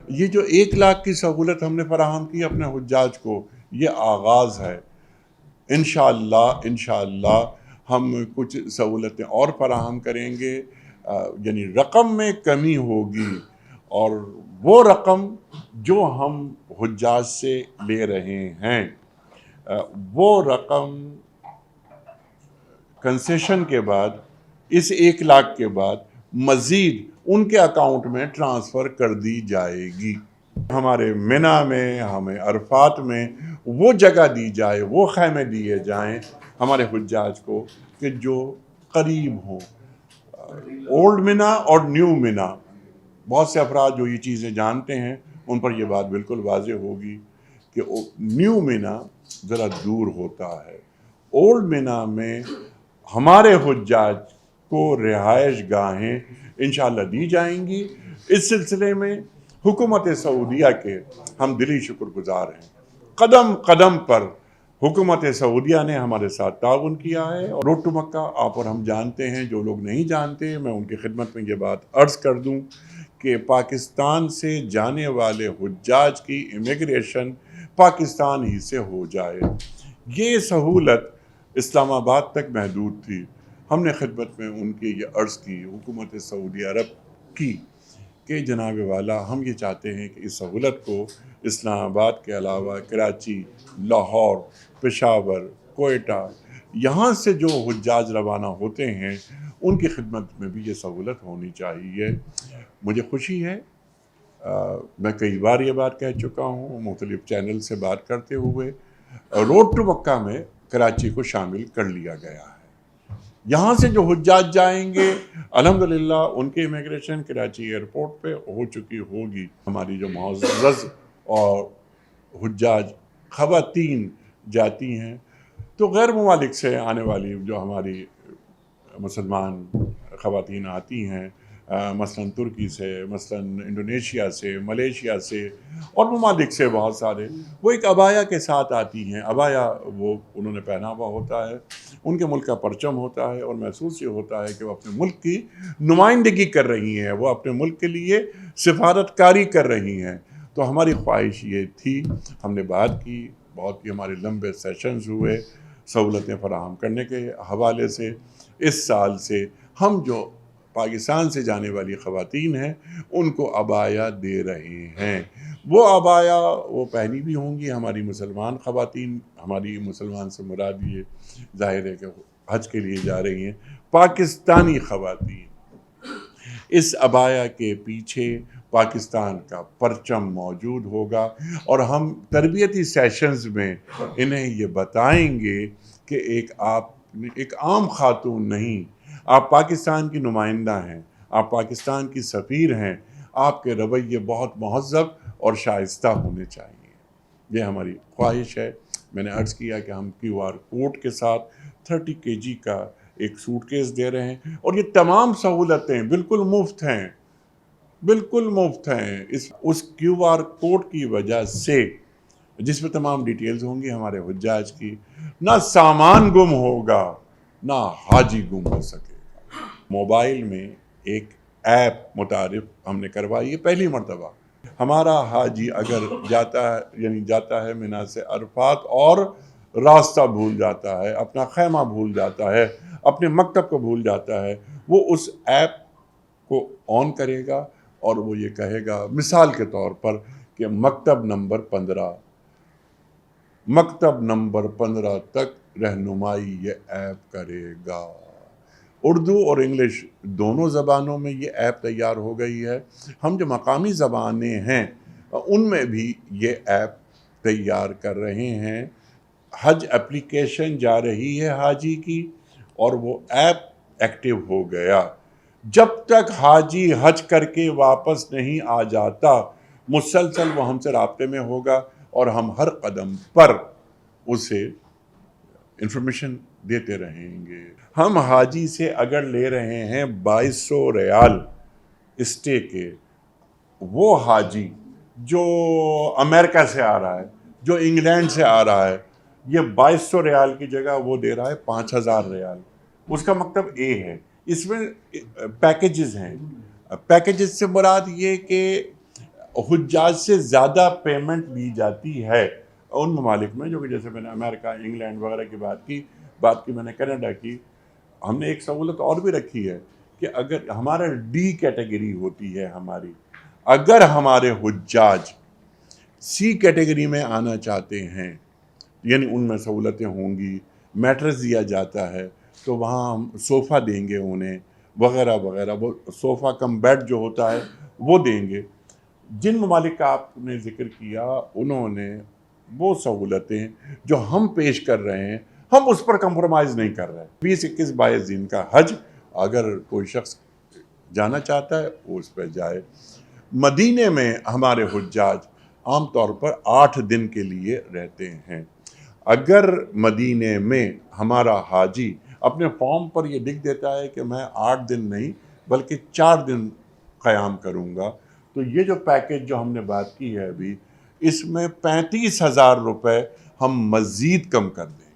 یہ جو 1 لاکھ کی سہولت ہم نے فراہم کی اپنے حجاج کو، یہ آغاز ہے۔ انشاءاللہ ہم کچھ سہولتیں اور فراہم کریں گے، یعنی رقم میں کمی ہوگی، اور وہ رقم جو ہم حجاج سے لے رہے ہیں وہ رقم کنسیشن کے بعد، اس 1 لاکھ کے بعد مزید ان کے اکاؤنٹ میں ٹرانسفر کر دی جائے گی۔ ہمارے منی میں، ہمیں عرفات میں وہ جگہ دی جائے، وہ خیمے دیے جائیں ہمارے حجاج کو کہ جو قریب ہوں، اولڈ منی اور نیو منی۔ بہت سے افراد جو یہ چیزیں جانتے ہیں ان پر یہ بات بالکل واضح ہوگی کہ نیو منی ذرا دور ہوتا ہے۔ اولڈ منی میں ہمارے حجاج کو رہائش گاہیں انشاءاللہ دی جائیں گی۔ اس سلسلے میں حکومت سعودیہ کے ہم دلی شکر گزار ہیں۔ قدم قدم پر حکومت سعودیہ نے ہمارے ساتھ تعاون کیا ہے، اور روڈ ٹو مکہ آپ اور ہم جانتے ہیں، جو لوگ نہیں جانتے میں ان کی خدمت میں یہ بات عرض کر دوں کہ پاکستان سے جانے والے حجاج کی امیگریشن پاکستان ہی سے ہو جائے۔ یہ سہولت اسلام آباد تک محدود تھی۔ ہم نے خدمت میں ان کی یہ عرض کی، حکومت سعودی عرب کی، کہ جناب والا ہم یہ چاہتے ہیں کہ اس سہولت کو اسلام آباد کے علاوہ کراچی، لاہور، پشاور، کوئٹہ، یہاں سے جو حجاج روانہ ہوتے ہیں ان کی خدمت میں بھی یہ سہولت ہونی چاہیے۔ مجھے خوشی ہے، میں کئی بار یہ بات کہہ چکا ہوں مختلف چینل سے بات کرتے ہوئے، روڈ ٹو مکہ میں کراچی کو شامل کر لیا گیا ہے۔ یہاں سے جو حجاج جائیں گے الحمدللہ ان کے امیگریشن کراچی ایئرپورٹ پہ ہو چکی ہوگی۔ ہماری جو معزز اور حجاج خواتین جاتی ہیں تو غیر ممالک سے آنے والی جو ہماری مسلمان خواتین آتی ہیں، مثلاً ترکی سے، مثلاً انڈونیشیا سے، ملیشیا سے اور ممالک سے بہت سارے، وہ ایک عبایا کے ساتھ آتی ہیں۔ عبایا وہ انہوں نے پہنا ہوا ہوتا ہے، ان کے ملک کا پرچم ہوتا ہے، اور محسوس یہ ہوتا ہے کہ وہ اپنے ملک کی نمائندگی کر رہی ہیں، وہ اپنے ملک کے لیے سفارت کاری کر رہی ہیں۔ تو ہماری خواہش یہ تھی، ہم نے بات کی، بہت ہی ہمارے لمبے سیشنز ہوئے سہولتیں فراہم کرنے کے حوالے سے۔ اس سال سے ہم جو پاکستان سے جانے والی خواتین ہیں ان کو عبایا دے رہے ہیں۔ وہ عبایا وہ پہنی بھی ہوں گی ہماری مسلمان خواتین، ہماری مسلمان سے مراد یہ ظاہر ہے کہ حج کے لیے جا رہی ہیں پاکستانی خواتین۔ اس عبایا کے پیچھے پاکستان کا پرچم موجود ہوگا، اور ہم تربیتی سیشنز میں انہیں یہ بتائیں گے کہ ایک عام خاتون نہیں، آپ پاکستان کی نمائندہ ہیں، آپ پاکستان کی سفیر ہیں، آپ کے رویے بہت مہذب اور شائستہ ہونے چاہیے۔ یہ ہماری خواہش ہے۔ میں نے عرض کیا کہ ہم QR کوڈ کے ساتھ 30 kg کا ایک سوٹ کیس دے رہے ہیں، اور یہ تمام سہولتیں بالکل مفت ہیں، بالکل مفت ہیں۔ اس QR کوڈ کی وجہ سے، جس میں تمام ڈیٹیلز ہوں گی ہمارے حجاج کی، نہ سامان گم ہوگا، نہ حاجی گم ہو سکے گا۔ موبائل میں ایک ایپ متعارف ہم نے کروائی ہے پہلی مرتبہ۔ ہمارا حاجی اگر جاتا ہے منی سے عرفات اور راستہ بھول جاتا ہے، اپنا خیمہ بھول جاتا ہے، اپنے مکتب کو بھول جاتا ہے، وہ اس ایپ کو آن کرے گا اور وہ یہ کہے گا، مثال کے طور پر، کہ مکتب نمبر 15 تک رہنمائی یہ ایپ کرے گا۔ اردو اور انگلش دونوں زبانوں میں یہ ایپ تیار ہو گئی ہے۔ ہم جو مقامی زبانیں ہیں ان میں بھی یہ ایپ تیار کر رہے ہیں۔ حج اپلیکیشن جا رہی ہے حاجی کی، اور وہ ایپ ایکٹیو ہو گیا۔ جب تک حاجی حج کر کے واپس نہیں آ جاتا، مسلسل وہ ہم سے رابطے میں ہوگا، اور ہم ہر قدم پر اسے انفارمیشن دیتے رہیں گے۔ ہم حاجی سے اگر لے رہے ہیں 2200 ریال اسٹے کے، وہ حاجی جو امریکہ سے آ رہا ہے، جو انگلینڈ سے آ رہا ہے، یہ 2200 ریال کی جگہ وہ دے رہا ہے 5000 ریال۔ اس کا مکتب اے ہے۔ اس میں پیکیجز ہیں۔ پیکیجز سے مراد یہ کہ حجاج سے زیادہ پیمنٹ لی جاتی ہے ان ممالک میں، جو کہ جیسے میں نے امریکہ، انگلینڈ وغیرہ کی بات کی میں نے کینیڈا کی. ہم نے ایک سہولت اور بھی رکھی ہے کہ اگر ہمارا ڈی کیٹیگری ہوتی ہے ہماری، اگر ہمارے حجاج سی کیٹیگری میں آنا چاہتے ہیں، یعنی ان میں سہولتیں ہوں گی، میٹرس دیا جاتا ہے، تو وہاں ہم صوفہ دیں گے انہیں وغیرہ وغیرہ، وہ صوفہ کم بیڈ جو ہوتا ہے وہ دیں گے. جن ممالک کا آپ نے ذکر کیا انہوں نے وہ سہولتیں جو ہم پیش کر رہے ہیں، ہم اس پر کمپرومائز نہیں کر رہے. 20-21 22 دن کا حج اگر کوئی شخص جانا چاہتا ہے وہ اس پہ جائے. مدینے میں ہمارے حجاج عام طور پر 8 دن کے لیے رہتے ہیں. اگر مدینے میں ہمارا حاجی اپنے فارم پر یہ لکھ دیتا ہے کہ میں 8 دن نہیں بلکہ 4 دن قیام کروں گا، تو یہ جو پیکج جو ہم نے بات کی ہے ابھی، اس میں 35,000 روپے ہم مزید کم کر دیں.